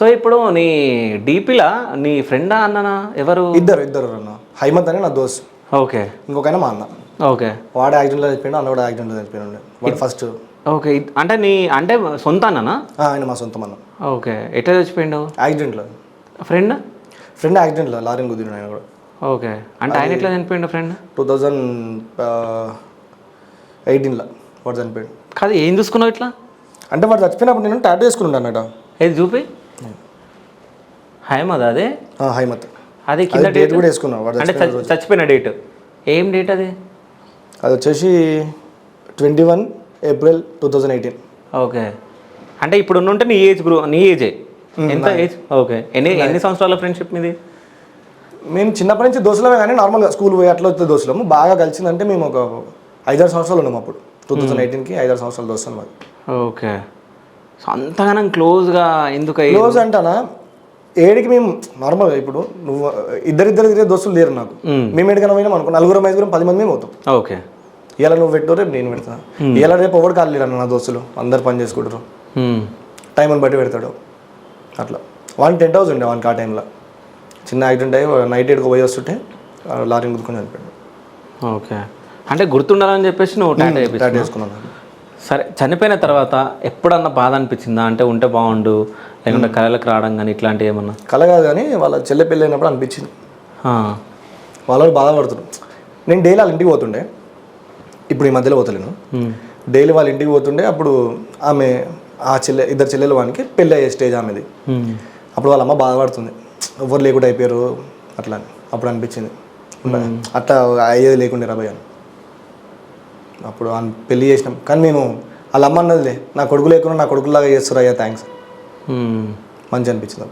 So ఇప్పుడు నీ డీపీలా నీ ఫ్రెండా అన్ననా ఎవరు? ఇద్దరు అన్న. హైమత్ అని నా దోస్త్, ఓకే. ఇంకొకైనా మా అన్న. ఓకే. వాడు యాక్సిడెంట్లో చనిపోయాడు, అన్న కూడా యాక్సిడెంట్లో చనిపోయాడు. వాడు ఫస్ట్. ఓకే. అంటే అంటే సొంత అన్ననా? ఆయన మా సొంతం అన్న. ఓకే. ఎట్లా చచ్చిపోయిండు? యాక్సిడెంట్లో. ఫ్రెండ్ యాక్సిడెంట్లో లారీని గుద్దినాడు ఆయన కూడా. ఓకే. అంటే ఆయన ఎట్లా చనిపోయిండు ఫ్రెండ్? 2018లో వాడు చనిపోయాడు. కాదు, ఏం చూసుకున్నావు ఇట్లా? అంటే వాడు చచ్చిపోయినప్పుడు నేను టాటూ వేసుకున్నాను అన్నట. ఏది చూపి. హైమద్ అదే? హైమత్. అదే కింద డేట్ కూడా వేసుకున్నావు వాడు అంటే చచ్చిపోయిన డేట్ ఏం డేట్ అది? అది వచ్చేసి 21 ఏప్రిల్ 2018. ఓకే. అంటే ఇప్పుడు ఉంటే నీ ఏజే ఎంత ఏజ్? ఓకే. ఎన్ని సంవత్సరాల ఫ్రెండ్షిప్ మీది? మేము చిన్నప్పటి నుంచి దోస్తులమే, కానీ నార్మల్గా స్కూల్ పోయి అట్లా వస్తే దోస్తులము. బాగా కలిసిందంటే మేము ఒక 5-6 సంవత్సరాలు ఉన్నాము అప్పుడు. 2018కి 5-6 సంవత్సరాలు దోస్తాను మాది. ఓకే. సో అంతగానం క్లోజ్గా ఎందుకు? క్లోజ్ అంటానా, ఏడికి మేము నార్మల్గా ఇప్పుడు నువ్వు ఇద్దరు తిరిగే దోస్తులు లేరు నాకు. మేము ఏడికైనా పోయినాం అనుకో, 4-5 10 మంది మేము అవుతాం. ఓకే. ఇలా నువ్వు పెట్టు, రేపు నేను పెడతా. ఇలా రేపు ఎవరు కాదు అన్న నా దోస్తులు అందరు పని చేసుకుంటారు, టైంని బట్టి పెడతాడు అట్లా. వాడిని 10,000 ఉండే వానికి ఆ టైంలో. చిన్న యాక్సిడెంట్ అయ్యి నైట్ 8కి పోయి వస్తుంటే లారీని గుద్దుకొని చనిపోయాడు. ఓకే. అంటే గుర్తుండాలని చెప్పేసి నువ్వు టాటూ వేసుకున్నాను. సరే, చనిపోయిన తర్వాత ఎప్పుడన్నా బాధ అనిపించిందా? అంటే ఉంటే బాగుండు, లేకుంటే కళలకు రావడం కానీ ఇట్లాంటివి ఏమన్నా? కళ కాదు కానీ వాళ్ళ చెల్లె పెళ్ళి అయినప్పుడు అనిపించింది. వాళ్ళు బాధపడుతున్నారు. నేను డైలీ వాళ్ళ ఇంటికి పోతుండే, ఇప్పుడు ఈ మధ్యలో పోతలేను. డైలీ వాళ్ళ ఇంటికి పోతుండే. అప్పుడు ఆమె ఇద్దరు చెల్లెలు వానికి పెళ్ళి అయ్యే స్టేజ్ ఆమెది. అప్పుడు వాళ్ళ అమ్మ బాధపడుతుంది, ఎవరు లేకుండా అయిపోయారు అట్లా అని. అప్పుడు అనిపించింది అట్లా అయ్యేది లేకుండే రాబోయ్ అని. అప్పుడు పెళ్ళి చేసినాం. కానీ మేము వాళ్ళ అమ్మ అన్నదిలే, నా కొడుకు లేకుండా నా కొడుకులాగా చేస్తారు అయ్యా, థ్యాంక్స్, మంచి అనిపించింది.